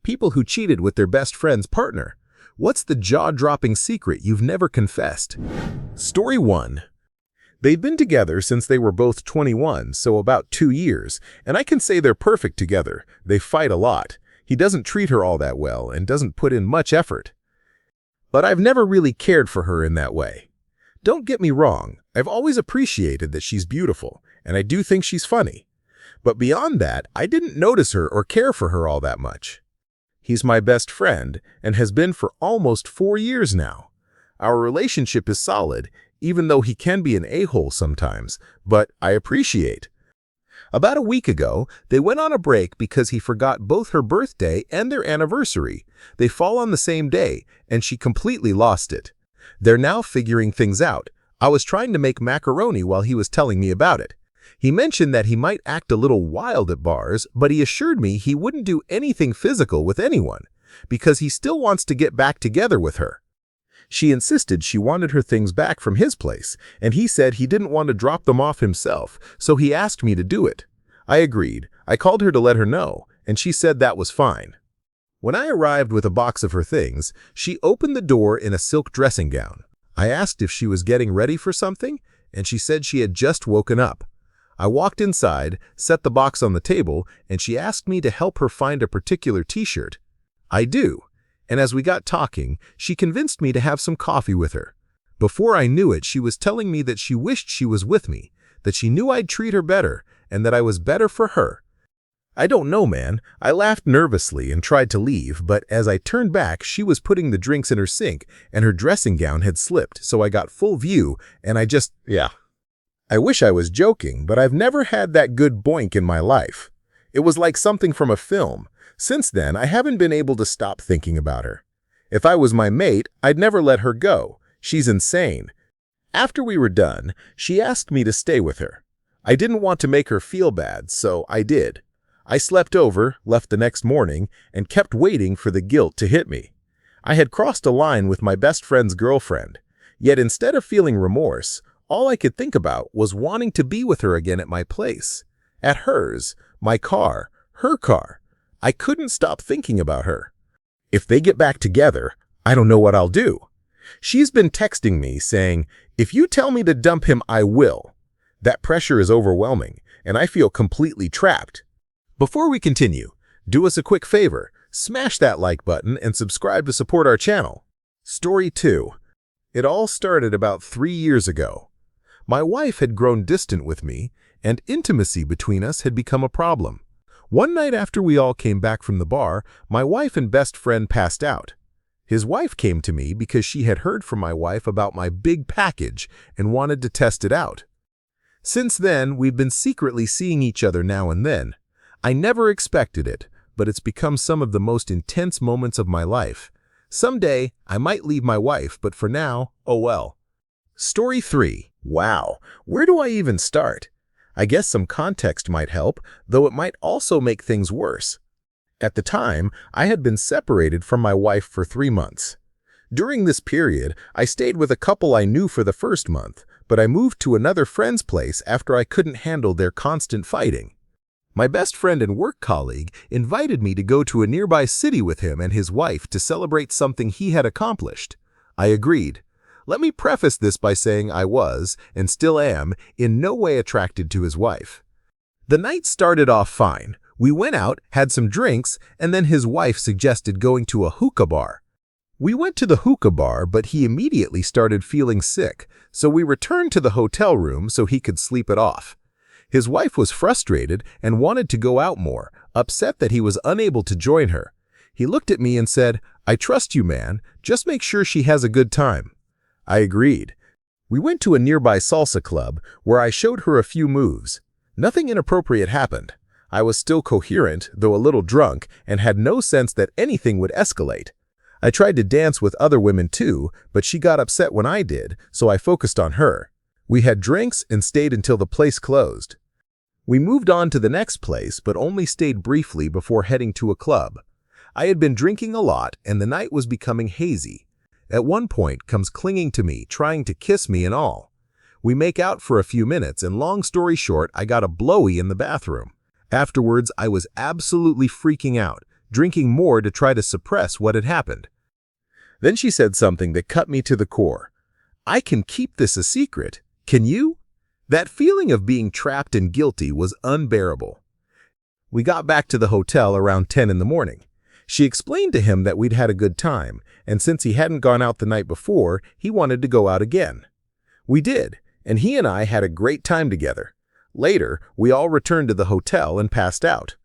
People who cheated with their best friend's partner. What's the jaw-dropping secret you've never confessed? Story 1. They've been together since they were both 21, so about 2 years, and I can say they're perfect together. They fight a lot. He doesn't treat her all that well and doesn't put in much effort. But I've never really cared for her in that way. Don't get me wrong, I've always appreciated that she's beautiful, and I do think she's funny. But beyond that, I didn't notice her or care for her all that much. He's my best friend and has been for almost 4 years now. Our relationship is solid, even though he can be an a-hole sometimes, but I appreciate. About a week ago, they went on a break because he forgot both her birthday and their anniversary. They fall on the same day, and she completely lost it. They're now figuring things out. I was trying to make macaroni while he was telling me about it. He mentioned that he might act a little wild at bars, but he assured me he wouldn't do anything physical with anyone, because he still wants to get back together with her. She insisted she wanted her things back from his place, and he said he didn't want to drop them off himself, so he asked me to do it. I agreed. I called her to let her know, and she said that was fine. When I arrived with a box of her things, she opened the door in a silk dressing gown. I asked if she was getting ready for something, and she said she had just woken up. I walked inside, set the box on the table, and she asked me to help her find a particular t-shirt. I do. And as we got talking, she convinced me to have some coffee with her. Before I knew it, she was telling me that she wished she was with me, that she knew I'd treat her better, and that I was better for her. I don't know, man. I laughed nervously and tried to leave, but as I turned back, she was putting the drinks in her sink, and her dressing gown had slipped, so I got full view, and I wish I was joking, but I've never had that good boink in my life. It was like something from a film. Since then, I haven't been able to stop thinking about her. If I was my mate, I'd never let her go. She's insane. After we were done, she asked me to stay with her. I didn't want to make her feel bad, so I did. I slept over, left the next morning, and kept waiting for the guilt to hit me. I had crossed a line with my best friend's girlfriend. Yet instead of feeling remorse, all I could think about was wanting to be with her again at my place. At hers, my car, her car. I couldn't stop thinking about her. If they get back together, I don't know what I'll do. She's been texting me saying, "If you tell me to dump him, I will." That pressure is overwhelming, and I feel completely trapped. Before we continue, do us a quick favor, smash that like button and subscribe to support our channel. Story 2. It all started about 3 years ago. My wife had grown distant with me, and intimacy between us had become a problem. One night after we all came back from the bar, my wife and best friend passed out. His wife came to me because she had heard from my wife about my big package and wanted to test it out. Since then, we've been secretly seeing each other now and then. I never expected it, but it's become some of the most intense moments of my life. Someday, I might leave my wife, but for now, oh well. Story 3. Wow, where do I even start? I guess some context might help, though it might also make things worse. At the time, I had been separated from my wife for 3 months. During this period, I stayed with a couple I knew for the first month, but I moved to another friend's place after I couldn't handle their constant fighting. My best friend and work colleague invited me to go to a nearby city with him and his wife to celebrate something he had accomplished. I agreed. Let me preface this by saying I was, and still am, in no way attracted to his wife. The night started off fine. We went out, had some drinks, and then his wife suggested going to a hookah bar. We went to the hookah bar, but he immediately started feeling sick, so we returned to the hotel room so he could sleep it off. His wife was frustrated and wanted to go out more, upset that he was unable to join her. He looked at me and said, "I trust you, man. Just make sure she has a good time." I agreed. We went to a nearby salsa club where I showed her a few moves. Nothing inappropriate happened. I was still coherent, though a little drunk, and had no sense that anything would escalate. I tried to dance with other women too, but she got upset when I did, so I focused on her. We had drinks and stayed until the place closed. We moved on to the next place, but only stayed briefly before heading to a club. I had been drinking a lot, and the night was becoming hazy. At one point, comes clinging to me, trying to kiss me and all. We make out for a few minutes, and long story short, I got a blowy in the bathroom. Afterwards, I was absolutely freaking out, drinking more to try to suppress what had happened. Then she said something that cut me to the core. "I can keep this a secret. Can you?" That feeling of being trapped and guilty was unbearable. We got back to the hotel around 10 in the morning. She explained to him that we'd had a good time, and since he hadn't gone out the night before, he wanted to go out again. We did, and he and I had a great time together. Later, we all returned to the hotel and passed out.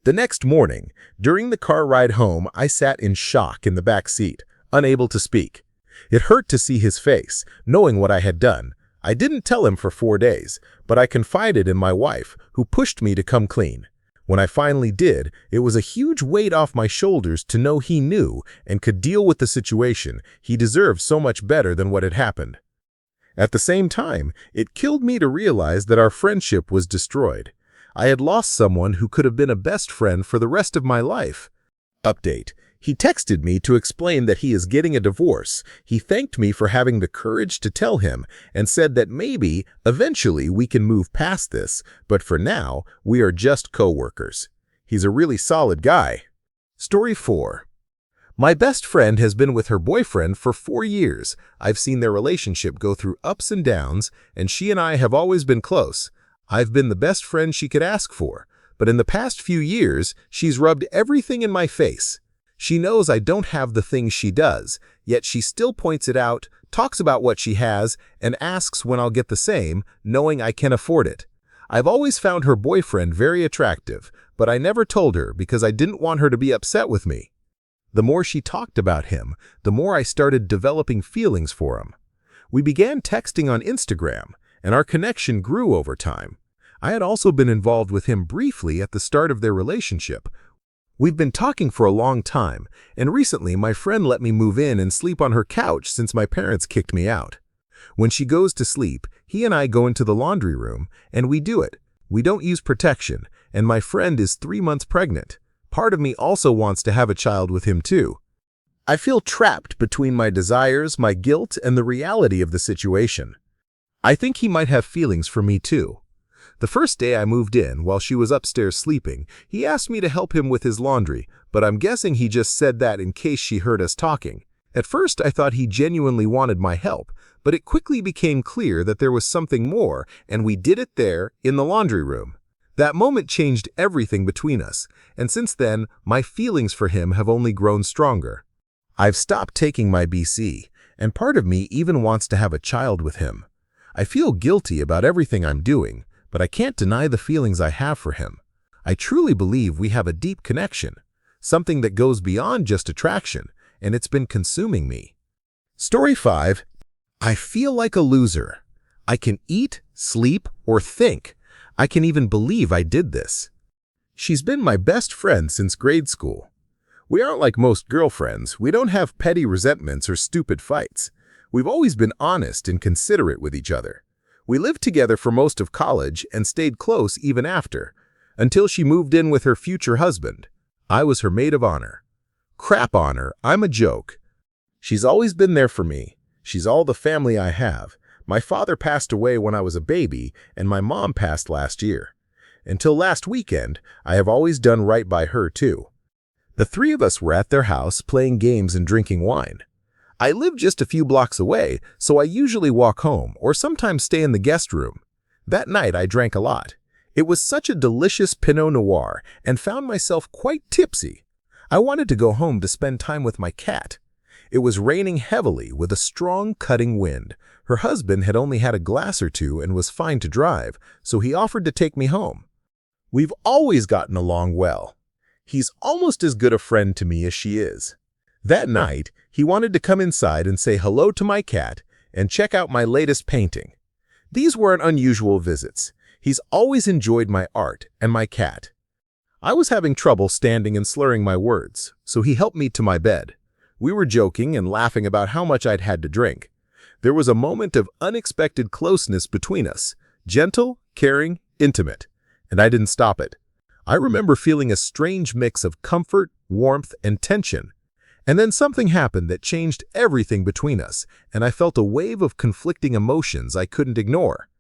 The next morning, during the car ride home, I sat in shock in the back seat, unable to speak. It hurt to see his face, knowing what I had done. I didn't tell him for 4 days, but I confided in my wife, who pushed me to come clean. When I finally did, it was a huge weight off my shoulders to know he knew and could deal with the situation. He deserved so much better than what had happened. At the same time, it killed me to realize that our friendship was destroyed. I had lost someone who could have been a best friend for the rest of my life. Update. He texted me to explain that he is getting a divorce. He thanked me for having the courage to tell him and said that maybe, eventually, we can move past this, but for now, we are just co-workers. He's a really solid guy. Story 4. My best friend has been with her boyfriend for 4 years. I've seen their relationship go through ups and downs, and she and I have always been close. I've been the best friend she could ask for, but in the past few years, she's rubbed everything in my face. She knows I don't have the things she does, yet she still points it out, talks about what she has, and asks when I'll get the same, knowing I can afford it. I've always found her boyfriend very attractive, but I never told her because I didn't want her to be upset with me. The more she talked about him, the more I started developing feelings for him. We began texting on Instagram, and our connection grew over time. I had also been involved with him briefly at the start of their relationship. We've been talking for a long time, and recently my friend let me move in and sleep on her couch since my parents kicked me out. When she goes to sleep, he and I go into the laundry room, and we do it. We don't use protection, and my friend is 3 months pregnant. Part of me also wants to have a child with him too. I feel trapped between my desires, my guilt, and the reality of the situation. I think he might have feelings for me too. The first day I moved in, while she was upstairs sleeping, he asked me to help him with his laundry, but I'm guessing he just said that in case she heard us talking. At first I thought he genuinely wanted my help, but it quickly became clear that there was something more, and we did it there, in the laundry room. That moment changed everything between us, and since then, my feelings for him have only grown stronger. I've stopped taking my BC, and part of me even wants to have a child with him. I feel guilty about everything I'm doing, but I can't deny the feelings I have for him. I truly believe we have a deep connection, something that goes beyond just attraction, and it's been consuming me. Story 5. I feel like a loser. I can eat, sleep, or think. I can even believe I did this. She's been my best friend since grade school. We aren't like most girlfriends. We don't have petty resentments or stupid fights. We've always been honest and considerate with each other. We lived together for most of college and stayed close even after, until she moved in with her future husband. I was her maid of honor. Crap on her, I'm a joke. She's always been there for me. She's all the family I have. My father passed away when I was a baby, and my mom passed last year. Until last weekend, I have always done right by her too. The 3 of us were at their house playing games and drinking wine. I live just a few blocks away, so I usually walk home or sometimes stay in the guest room. That night I drank a lot. It was such a delicious Pinot Noir and found myself quite tipsy. I wanted to go home to spend time with my cat. It was raining heavily with a strong cutting wind. Her husband had only had a glass or 2 and was fine to drive, so he offered to take me home. We've always gotten along well. He's almost as good a friend to me as she is. That night, he wanted to come inside and say hello to my cat and check out my latest painting. These weren't unusual visits. He's always enjoyed my art and my cat. I was having trouble standing and slurring my words, so he helped me to my bed. We were joking and laughing about how much I'd had to drink. There was a moment of unexpected closeness between us, gentle, caring, intimate, and I didn't stop it. I remember feeling a strange mix of comfort, warmth, and tension. And then something happened that changed everything between us, and I felt a wave of conflicting emotions I couldn't ignore.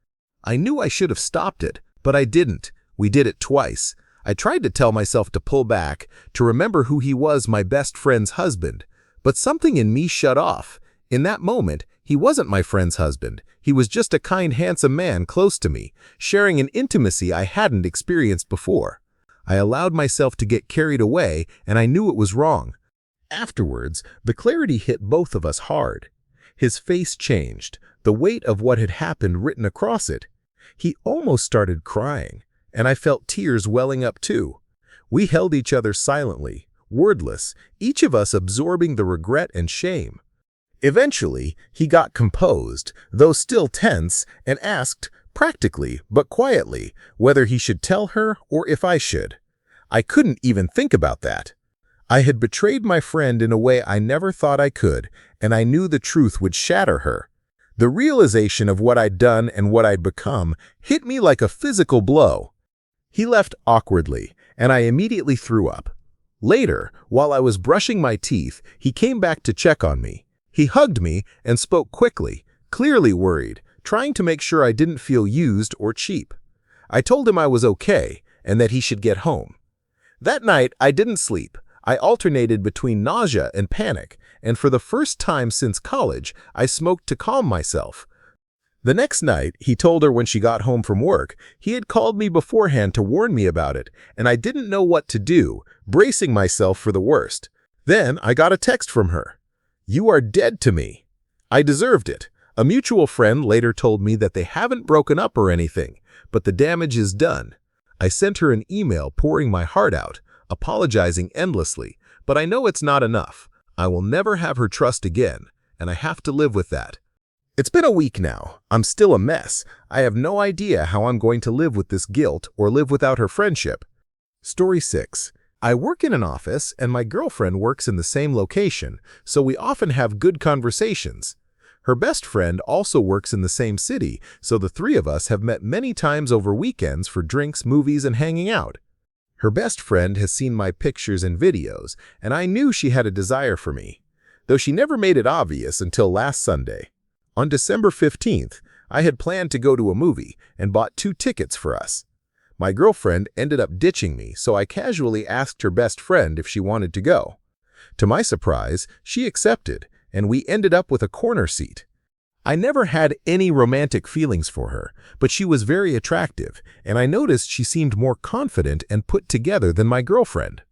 I knew I should have stopped it, but I didn't. We did it twice. I tried to tell myself to pull back, to remember who he was, my best friend's husband. But something in me shut off. In that moment, he wasn't my friend's husband. He was just a kind, handsome man close to me, sharing an intimacy I hadn't experienced before. I allowed myself to get carried away, and I knew it was wrong. Afterwards, the clarity hit both of us hard. His face changed, the weight of what had happened written across it. He almost started crying, and I felt tears welling up too. We held each other silently, wordless, each of us absorbing the regret and shame. Eventually, he got composed, though still tense, and asked, practically but quietly, whether he should tell her or if I should. I couldn't even think about that. I had betrayed my friend in a way I never thought I could, and I knew the truth would shatter her. The realization of what I'd done and what I'd become hit me like a physical blow. He left awkwardly, and I immediately threw up. Later, while I was brushing my teeth, he came back to check on me. He hugged me and spoke quickly, clearly worried, trying to make sure I didn't feel used or cheap. I told him I was okay and that he should get home. That night, I didn't sleep. I alternated between nausea and panic, and for the first time since college, I smoked to calm myself. The next night, he told her when she got home from work, he had called me beforehand to warn me about it, and I didn't know what to do, bracing myself for the worst. Then I got a text from her. "You are dead to me." I deserved it. A mutual friend later told me that they haven't broken up or anything, but the damage is done. I sent her an email pouring my heart out, apologizing endlessly, but I know it's not enough. I will never have her trust again, and I have to live with that. It's been a week now. I'm still a mess. I have no idea how I'm going to live with this guilt or live without her friendship. Story 6. I work in an office, and my girlfriend works in the same location, so we often have good conversations. Her best friend also works in the same city, so the three of us have met many times over weekends for drinks, movies, and hanging out. Her best friend has seen my pictures and videos, and I knew she had a desire for me, though she never made it obvious until last Sunday. On December 15th, I had planned to go to a movie and bought 2 tickets for us. My girlfriend ended up ditching me, so I casually asked her best friend if she wanted to go. To my surprise, she accepted, and we ended up with a corner seat. I never had any romantic feelings for her, but she was very attractive, and I noticed she seemed more confident and put together than my girlfriend.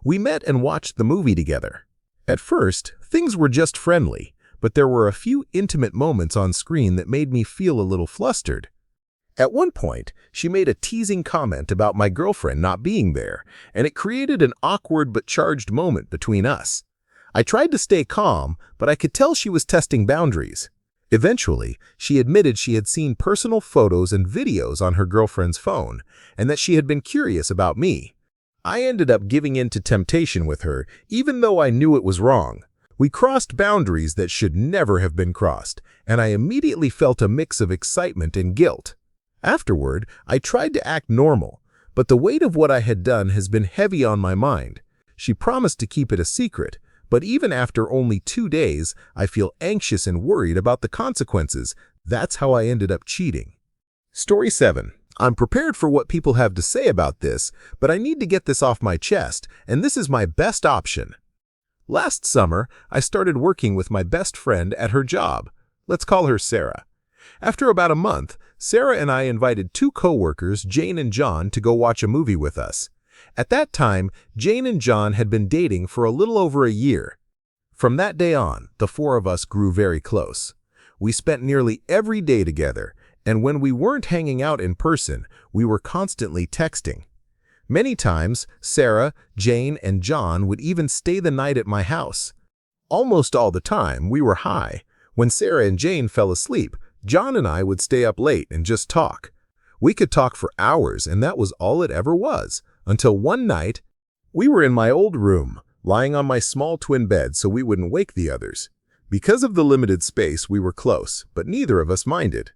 We met and watched the movie together. At first, things were just friendly, but there were a few intimate moments on screen that made me feel a little flustered. At one point, she made a teasing comment about my girlfriend not being there, and it created an awkward but charged moment between us. I tried to stay calm, but I could tell she was testing boundaries. Eventually, she admitted she had seen personal photos and videos on her girlfriend's phone, and that she had been curious about me. I ended up giving in to temptation with her, even though I knew it was wrong. We crossed boundaries that should never have been crossed, and I immediately felt a mix of excitement and guilt. Afterward, I tried to act normal, but the weight of what I had done has been heavy on my mind. She promised to keep it a secret, but even after only 2 days, I feel anxious and worried about the consequences. That's how I ended up cheating. Story 7. I'm prepared for what people have to say about this, but I need to get this off my chest, and this is my best option. Last summer, I started working with my best friend at her job. Let's call her Sarah. After about a month, Sarah and I invited 2 coworkers, Jane and John, to go watch a movie with us. At that time, Jane and John had been dating for a little over a year. From that day on, the 4 of us grew very close. We spent nearly every day together, and when we weren't hanging out in person, we were constantly texting. Many times, Sarah, Jane, and John would even stay the night at my house. Almost all the time, we were high. When Sarah and Jane fell asleep, John and I would stay up late and just talk. We could talk for hours, and that was all it ever was, until one night, we were in my old room, lying on my small twin bed so we wouldn't wake the others. Because of the limited space, we were close, but neither of us minded.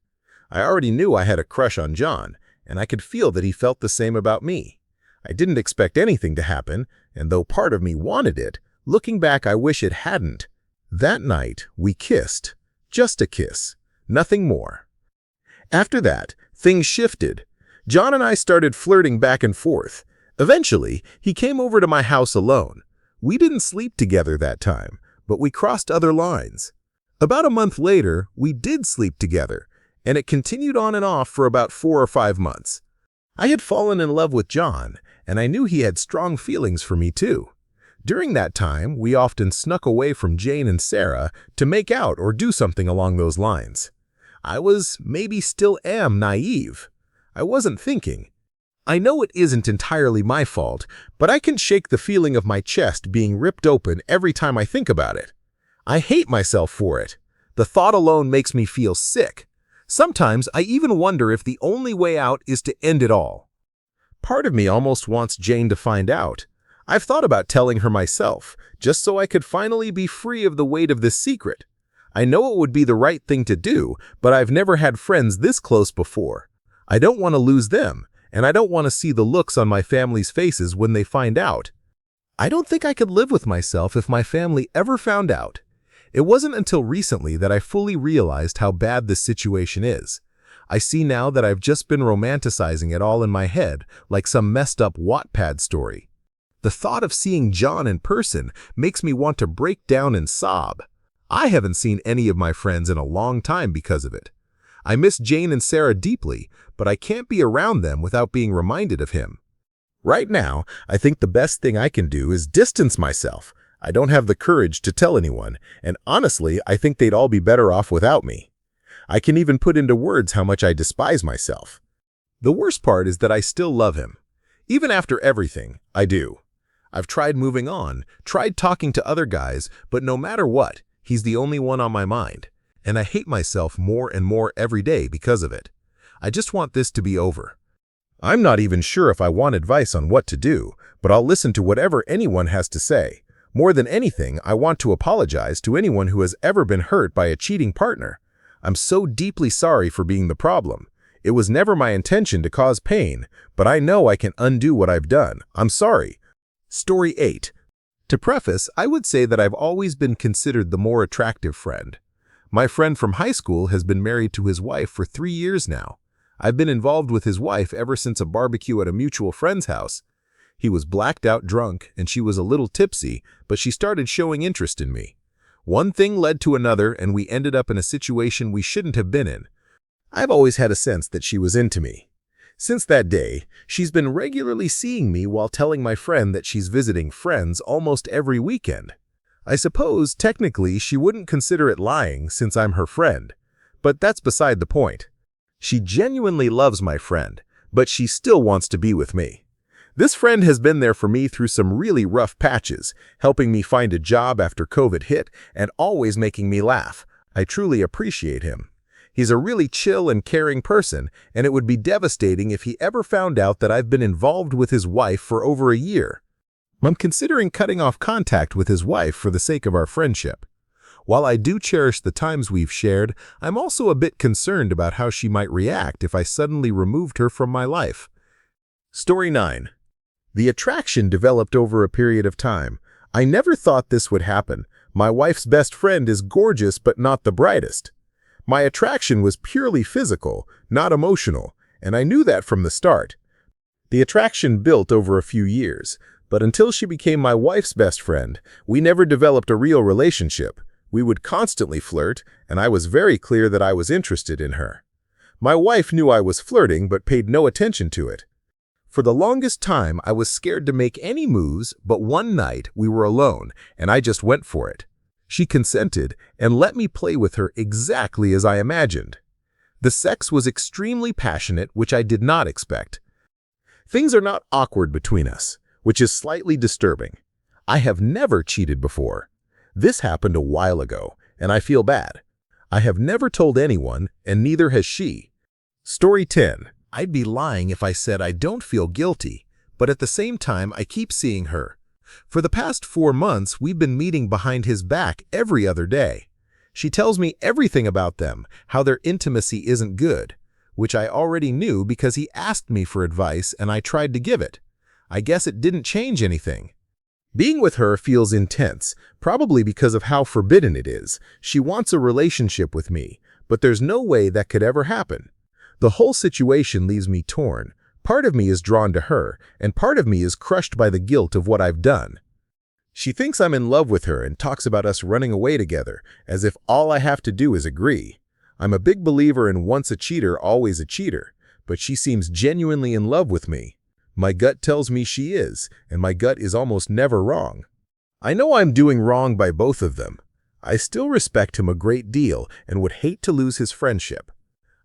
I already knew I had a crush on John, and I could feel that he felt the same about me. I didn't expect anything to happen, and though part of me wanted it, looking back I wish it hadn't. That night, we kissed. Just a kiss. Nothing more. After that, things shifted. John and I started flirting back and forth. Eventually, he came over to my house alone. We didn't sleep together that time, but we crossed other lines. About a month later, we did sleep together, and it continued on and off for about 4 or 5 months. I had fallen in love with John, and I knew he had strong feelings for me too. During that time, we often snuck away from Jane and Sarah to make out or do something along those lines. I was, maybe still am, naive. I wasn't thinking. I know it isn't entirely my fault, but I can shake the feeling of my chest being ripped open every time I think about it. I hate myself for it. The thought alone makes me feel sick. Sometimes I even wonder if the only way out is to end it all. Part of me almost wants Jane to find out. I've thought about telling her myself, just so I could finally be free of the weight of this secret. I know it would be the right thing to do, but I've never had friends this close before. I don't want to lose them, and I don't want to see the looks on my family's faces when they find out. I don't think I could live with myself if my family ever found out. It wasn't until recently that I fully realized how bad this situation is. I see now that I've just been romanticizing it all in my head, like some messed up Wattpad story. The thought of seeing John in person makes me want to break down and sob. I haven't seen any of my friends in a long time because of it. I miss Jane and Sarah deeply, but I can't be around them without being reminded of him. Right now, I think the best thing I can do is distance myself. I don't have the courage to tell anyone, and honestly, I think they'd all be better off without me. I can even put into words how much I despise myself. The worst part is that I still love him. Even after everything, I do. I've tried moving on, tried talking to other guys, but no matter what, he's the only one on my mind, and I hate myself more and more every day because of it. I just want this to be over. I'm not even sure if I want advice on what to do, but I'll listen to whatever anyone has to say. More than anything, I want to apologize to anyone who has ever been hurt by a cheating partner. I'm so deeply sorry for being the problem. It was never my intention to cause pain, but I know I can undo what I've done. I'm sorry. Story 8. To preface, I would say that I've always been considered the more attractive friend. My friend from high school has been married to his wife for 3 years now. I've been involved with his wife ever since a barbecue at a mutual friend's house. He was blacked out drunk and she was a little tipsy, but she started showing interest in me. One thing led to another and we ended up in a situation we shouldn't have been in. I've always had a sense that she was into me. Since that day, she's been regularly seeing me while telling my friend that she's visiting friends almost every weekend. I suppose, technically, she wouldn't consider it lying since I'm her friend, but that's beside the point. She genuinely loves my friend, but she still wants to be with me. This friend has been there for me through some really rough patches, helping me find a job after COVID hit and always making me laugh. I truly appreciate him. He's a really chill and caring person, and it would be devastating if he ever found out that I've been involved with his wife for over a year. I'm considering cutting off contact with his wife for the sake of our friendship. While I do cherish the times we've shared, I'm also a bit concerned about how she might react if I suddenly removed her from my life. Story 9. The attraction developed over a period of time. I never thought this would happen. My wife's best friend is gorgeous but not the brightest. My attraction was purely physical, not emotional, and I knew that from the start. The attraction built over a few years, but until she became my wife's best friend, we never developed a real relationship. We would constantly flirt, and I was very clear that I was interested in her. My wife knew I was flirting but paid no attention to it. For the longest time, I was scared to make any moves, but one night we were alone, and I just went for it. She consented and let me play with her exactly as I imagined. The sex was extremely passionate, which I did not expect. Things are not awkward between us, which is slightly disturbing. I have never cheated before. This happened a while ago, and I feel bad. I have never told anyone, and neither has she. Story 10. I'd be lying if I said I don't feel guilty, but at the same time I keep seeing her. For the past 4 months, we've been meeting behind his back every other day. She tells me everything about them, how their intimacy isn't good, which I already knew because he asked me for advice and I tried to give it. I guess it didn't change anything. Being with her feels intense, probably because of how forbidden it is. She wants a relationship with me, but there's no way that could ever happen. The whole situation leaves me torn. Part of me is drawn to her, and part of me is crushed by the guilt of what I've done. She thinks I'm in love with her and talks about us running away together, as if all I have to do is agree. I'm a big believer in once a cheater, always a cheater, but she seems genuinely in love with me. My gut tells me she is, and my gut is almost never wrong. I know I'm doing wrong by both of them. I still respect him a great deal and would hate to lose his friendship.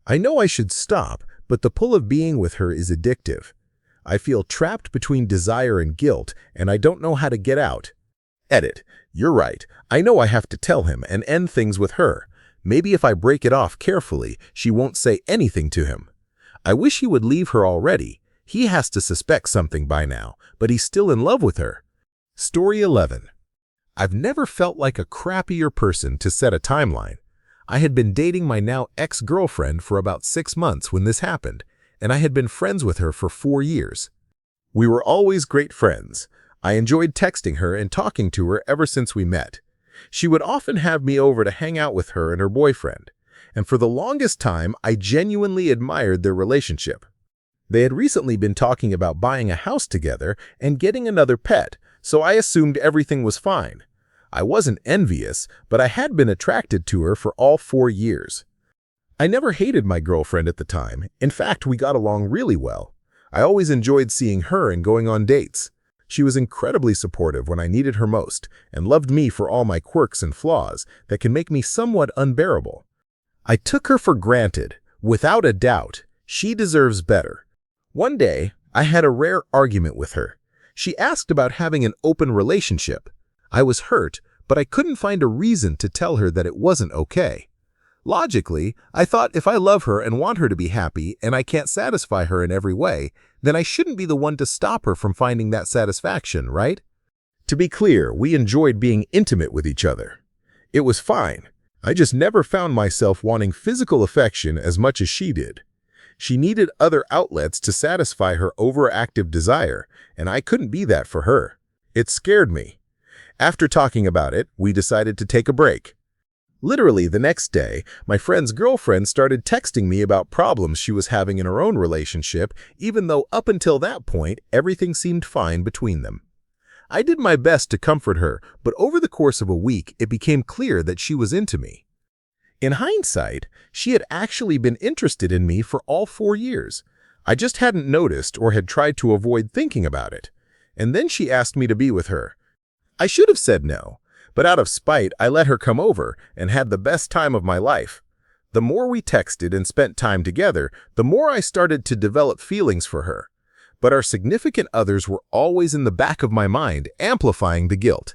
I know I should stop, but the pull of being with her is addictive. I feel trapped between desire and guilt, and I don't know how to get out. Edit. You're right. I know I have to tell him and end things with her. Maybe if I break it off carefully, she won't say anything to him. I wish he would leave her already. He has to suspect something by now, but he's still in love with her. Story 11. I've never felt like a crappier person to set a timeline. I had been dating my now ex-girlfriend for about 6 months when this happened, and I had been friends with her for 4 years. We were always great friends. I enjoyed texting her and talking to her ever since we met. She would often have me over to hang out with her and her boyfriend, and for the longest time, I genuinely admired their relationship. They had recently been talking about buying a house together and getting another pet, so I assumed everything was fine. I wasn't envious, but I had been attracted to her for all 4 years. I never hated my girlfriend at the time. In fact, we got along really well. I always enjoyed seeing her and going on dates. She was incredibly supportive when I needed her most and loved me for all my quirks and flaws that can make me somewhat unbearable. I took her for granted. Without a doubt, she deserves better. One day, I had a rare argument with her. She asked about having an open relationship. I was hurt, but I couldn't find a reason to tell her that it wasn't okay. Logically, I thought if I love her and want her to be happy and I can't satisfy her in every way, then I shouldn't be the one to stop her from finding that satisfaction, right? To be clear, we enjoyed being intimate with each other. It was fine. I just never found myself wanting physical affection as much as she did. She needed other outlets to satisfy her overactive desire, and I couldn't be that for her. It scared me. After talking about it, we decided to take a break. Literally the next day, my friend's girlfriend started texting me about problems she was having in her own relationship, even though up until that point, everything seemed fine between them. I did my best to comfort her, but over the course of a week, it became clear that she was into me. In hindsight, she had actually been interested in me for all 4 years. I just hadn't noticed or had tried to avoid thinking about it. And then she asked me to be with her. I should have said no, but out of spite, I let her come over and had the best time of my life. The more we texted and spent time together, the more I started to develop feelings for her. But our significant others were always in the back of my mind, amplifying the guilt.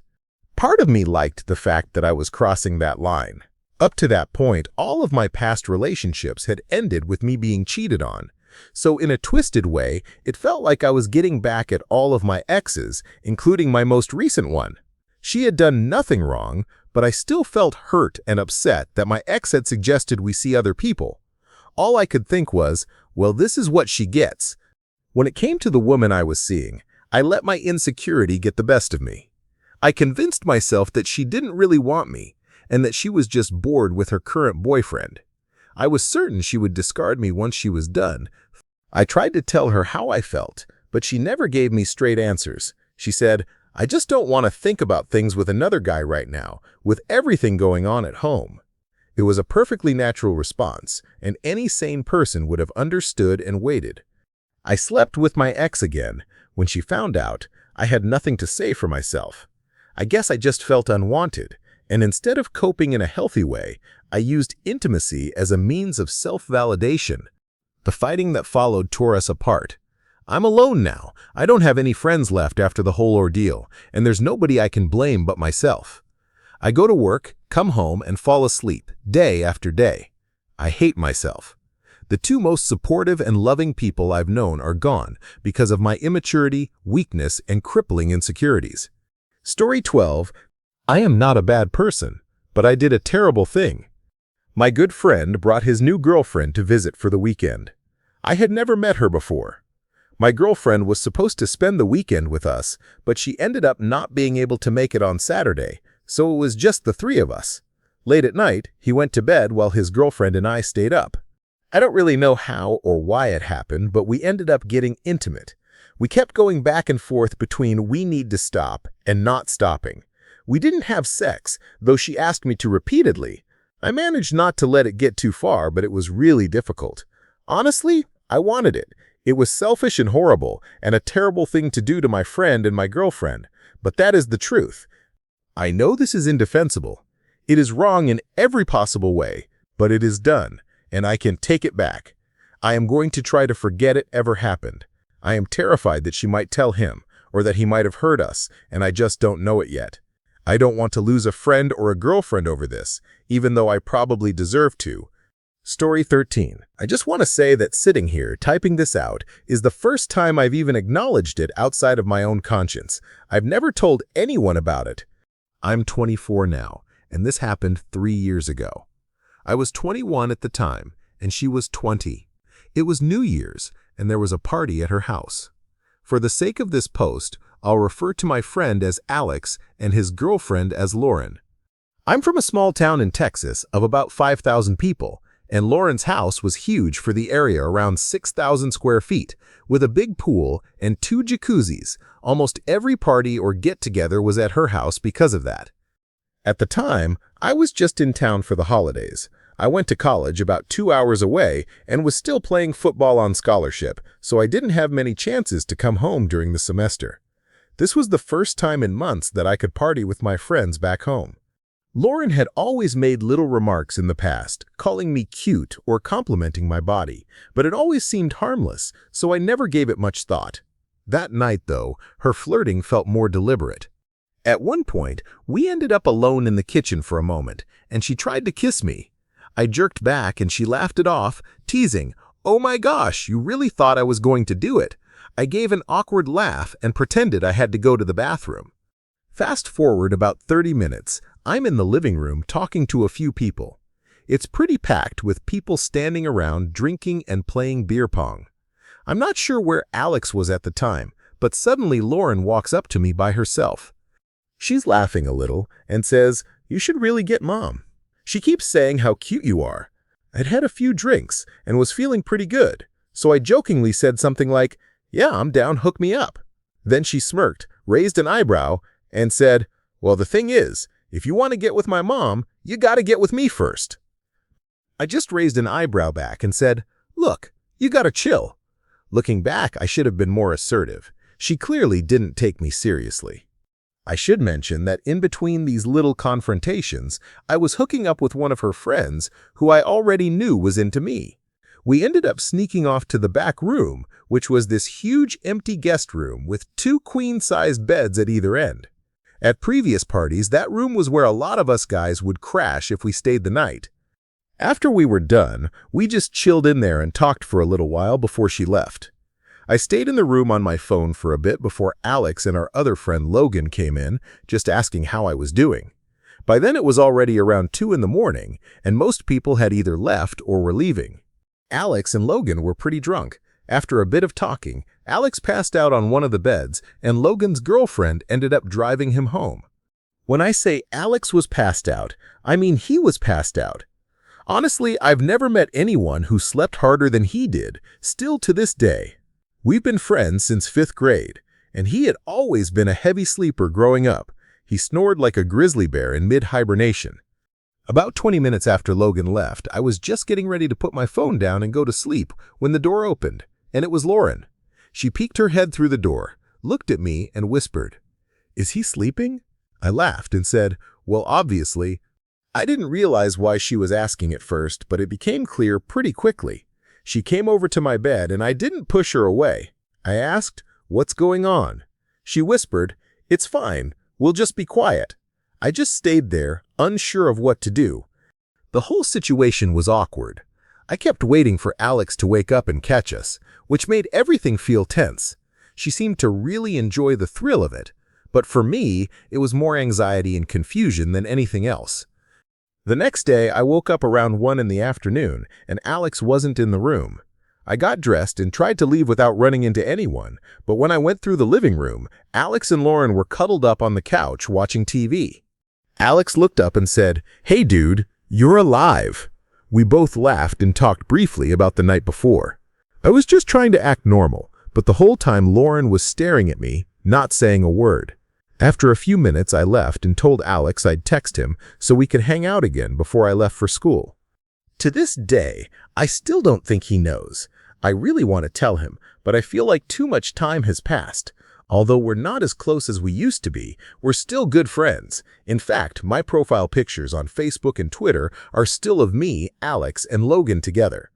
Part of me liked the fact that I was crossing that line. Up to that point, all of my past relationships had ended with me being cheated on. So in a twisted way, it felt like I was getting back at all of my exes, including my most recent one. She had done nothing wrong, but I still felt hurt and upset that my ex had suggested we see other people. All I could think was, well, this is what she gets. When it came to the woman I was seeing, I let my insecurity get the best of me. I convinced myself that she didn't really want me, and that she was just bored with her current boyfriend. I was certain she would discard me once she was done. I tried to tell her how I felt, but she never gave me straight answers. She said, I just don't want to think about things with another guy right now, with everything going on at home. It was a perfectly natural response, and any sane person would have understood and waited. I slept with my ex again. When she found out, I had nothing to say for myself. I guess I just felt unwanted, and instead of coping in a healthy way, I used intimacy as a means of self-validation. The fighting that followed tore us apart. I'm alone now. I don't have any friends left after the whole ordeal, and there's nobody I can blame but myself. I go to work, come home, and fall asleep, day after day. I hate myself. The 2 most supportive and loving people I've known are gone because of my immaturity, weakness, and crippling insecurities. Story 12. I am not a bad person, but I did a terrible thing. My good friend brought his new girlfriend to visit for the weekend. I had never met her before. My girlfriend was supposed to spend the weekend with us, but she ended up not being able to make it on Saturday, so it was just the 3 of us. Late at night, he went to bed while his girlfriend and I stayed up. I don't really know how or why it happened, but we ended up getting intimate. We kept going back and forth between we need to stop and not stopping. We didn't have sex, though she asked me to repeatedly. I managed not to let it get too far, but it was really difficult. Honestly, I wanted it. It was selfish and horrible, and a terrible thing to do to my friend and my girlfriend. But that is the truth. I know this is indefensible. It is wrong in every possible way, but it is done, and I can take it back. I am going to try to forget it ever happened. I am terrified that she might tell him, or that he might have heard us, and I just don't know it yet. I don't want to lose a friend or a girlfriend over this, even though I probably deserve to. Story 13. I just want to say that sitting here, typing this out, is the first time I've even acknowledged it outside of my own conscience. I've never told anyone about it. I'm 24 now, and this happened 3 years ago. I was 21 at the time, and she was 20. It was New Year's, and there was a party at her house. For the sake of this post, I'll refer to my friend as Alex and his girlfriend as Lauren. I'm from a small town in Texas of about 5,000 people, and Lauren's house was huge for the area, around 6,000 square feet, with a big pool and 2 jacuzzis. Almost every party or get-together was at her house because of that. At the time, I was just in town for the holidays. I went to college about 2 hours away and was still playing football on scholarship, so I didn't have many chances to come home during the semester. This was the first time in months that I could party with my friends back home. Lauren had always made little remarks in the past, calling me cute or complimenting my body, but it always seemed harmless, so I never gave it much thought. That night, though, her flirting felt more deliberate. At one point, we ended up alone in the kitchen for a moment, and she tried to kiss me. I jerked back and she laughed it off, teasing, "Oh my gosh, you really thought I was going to do it." I gave an awkward laugh and pretended I had to go to the bathroom. Fast forward about 30 minutes, I'm in the living room talking to a few people. It's pretty packed with people standing around drinking and playing beer pong. I'm not sure where Alex was at the time, but suddenly Lauren walks up to me by herself. She's laughing a little and says, "You should really get Mom. She keeps saying how cute you are." I'd had a few drinks and was feeling pretty good, so I jokingly said something like, "Yeah, I'm down, hook me up." Then she smirked, raised an eyebrow, and said, "Well, the thing is, if you want to get with my mom, you gotta get with me first." I just raised an eyebrow back and said, "Look, you gotta chill." Looking back, I should have been more assertive. She clearly didn't take me seriously. I should mention that in between these little confrontations, I was hooking up with one of her friends who I already knew was into me. We ended up sneaking off to the back room, which was this huge empty guest room with 2 queen-sized beds at either end. At previous parties, that room was where a lot of us guys would crash if we stayed the night. After we were done, we just chilled in there and talked for a little while before she left. I stayed in the room on my phone for a bit before Alex and our other friend Logan came in, just asking how I was doing. By then it was already around 2 in the morning, and most people had either left or were leaving. Alex and Logan were pretty drunk. After a bit of talking, Alex passed out on one of the beds, and Logan's girlfriend ended up driving him home. When I say Alex was passed out, I mean he was passed out. Honestly, I've never met anyone who slept harder than he did, still to this day. We've been friends since 5th grade, and he had always been a heavy sleeper growing up. He snored like a grizzly bear in mid-hibernation. About 20 minutes after Logan left, I was just getting ready to put my phone down and go to sleep when the door opened, and it was Lauren. She peeked her head through the door, looked at me, and whispered, "Is he sleeping?" I laughed and said, "Well, obviously." I didn't realize why she was asking at first, but it became clear pretty quickly. She came over to my bed, and I didn't push her away. I asked, "What's going on?" She whispered, "It's fine. We'll just be quiet." I just stayed there, unsure of what to do. The whole situation was awkward. I kept waiting for Alex to wake up and catch us, which made everything feel tense. She seemed to really enjoy the thrill of it, but for me, it was more anxiety and confusion than anything else. The next day, I woke up around 1 in the afternoon, and Alex wasn't in the room. I got dressed and tried to leave without running into anyone, but when I went through the living room, Alex and Lauren were cuddled up on the couch watching TV. Alex looked up and said, "Hey dude, you're alive." We both laughed and talked briefly about the night before. I was just trying to act normal, but the whole time Lauren was staring at me, not saying a word. After a few minutes, I left and told Alex I'd text him so we could hang out again before I left for school. To this day, I still don't think he knows. I really want to tell him, but I feel like too much time has passed. Although we're not as close as we used to be, we're still good friends. In fact, my profile pictures on Facebook and Twitter are still of me, Alex, and Logan together.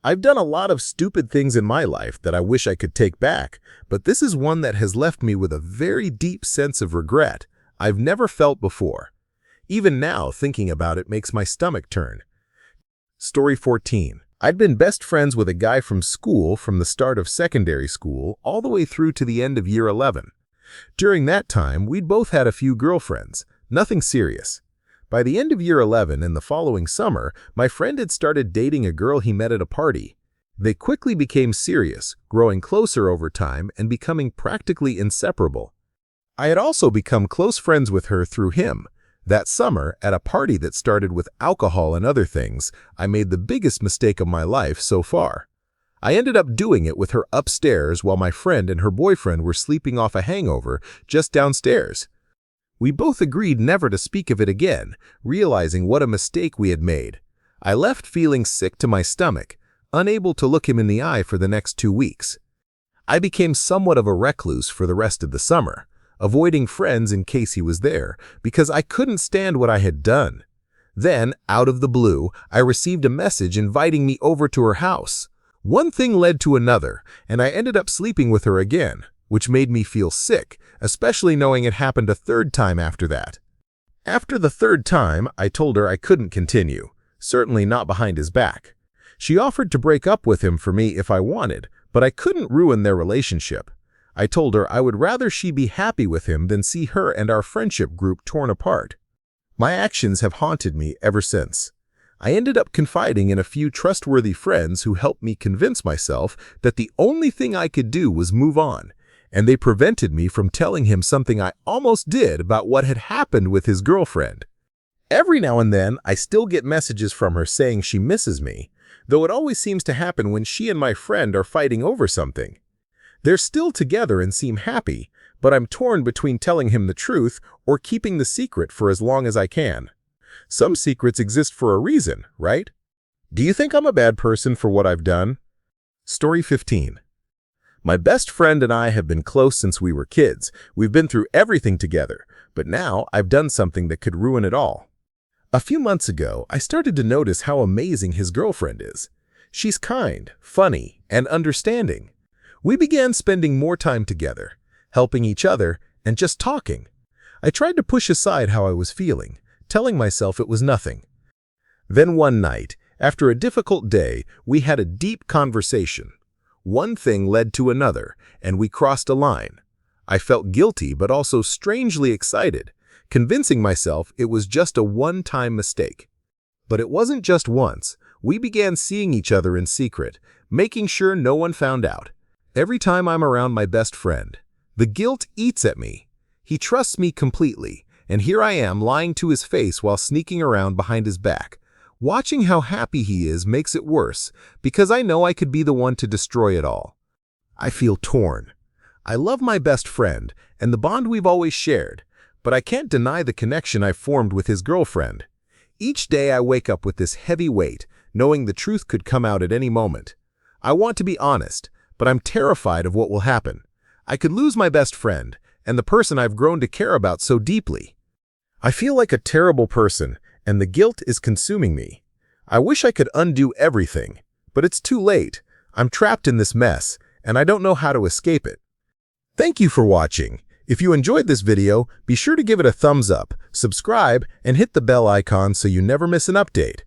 I've done a lot of stupid things in my life that I wish I could take back, but this is one that has left me with a very deep sense of regret I've never felt before. Even now, thinking about it makes my stomach turn. Story 14. I'd been best friends with a guy from school from the start of secondary school all the way through to the end of year 11. During that time, we'd both had a few girlfriends, nothing serious. By the end of year 11 and the following summer, my friend had started dating a girl he met at a party. They quickly became serious, growing closer over time and becoming practically inseparable. I had also become close friends with her through him. That summer, at a party that started with alcohol and other things, I made the biggest mistake of my life so far. I ended up doing it with her upstairs while my friend and her boyfriend were sleeping off a hangover just downstairs. We both agreed never to speak of it again, realizing what a mistake we had made. I left feeling sick to my stomach, unable to look him in the eye for the next 2 weeks. I became somewhat of a recluse for the rest of the summer, avoiding friends in case he was there, because I couldn't stand what I had done. Then, out of the blue, I received a message inviting me over to her house. One thing led to another, and I ended up sleeping with her again, which made me feel sick, especially knowing it happened a third time after that. After the third time, I told her I couldn't continue, certainly not behind his back. She offered to break up with him for me if I wanted, but I couldn't ruin their relationship. I told her I would rather she be happy with him than see her and our friendship group torn apart. My actions have haunted me ever since. I ended up confiding in a few trustworthy friends who helped me convince myself that the only thing I could do was move on, and they prevented me from telling him something I almost did about what had happened with his girlfriend. Every now and then, I still get messages from her saying she misses me, though it always seems to happen when she and my friend are fighting over something. They're still together and seem happy, but I'm torn between telling him the truth or keeping the secret for as long as I can. Some secrets exist for a reason, right? Do you think I'm a bad person for what I've done? Story 15. My best friend and I have been close since we were kids. We've been through everything together, but now I've done something that could ruin it all. A few months ago, I started to notice how amazing his girlfriend is. She's kind, funny, and understanding. We began spending more time together, helping each other, and just talking. I tried to push aside how I was feeling, telling myself it was nothing. Then one night, after a difficult day, we had a deep conversation. One thing led to another, and we crossed a line. I felt guilty but also strangely excited, convincing myself it was just a one-time mistake. But it wasn't just once. We began seeing each other in secret, making sure no one found out. Every time I'm around my best friend, the guilt eats at me. He trusts me completely, and here I am lying to his face while sneaking around behind his back. Watching how happy he is makes it worse, because I know I could be the one to destroy it all. I feel torn. I love my best friend and the bond we've always shared, but I can't deny the connection I've formed with his girlfriend. Each day I wake up with this heavy weight, knowing the truth could come out at any moment. I want to be honest, but I'm terrified of what will happen. I could lose my best friend and the person I've grown to care about so deeply. I feel like a terrible person, and the guilt is consuming me. I wish I could undo everything, but it's too late. I'm trapped in this mess, and I don't know how to escape it. Thank you for watching. If you enjoyed this video, be sure to give it a thumbs up, subscribe, and hit the bell icon so you never miss an update.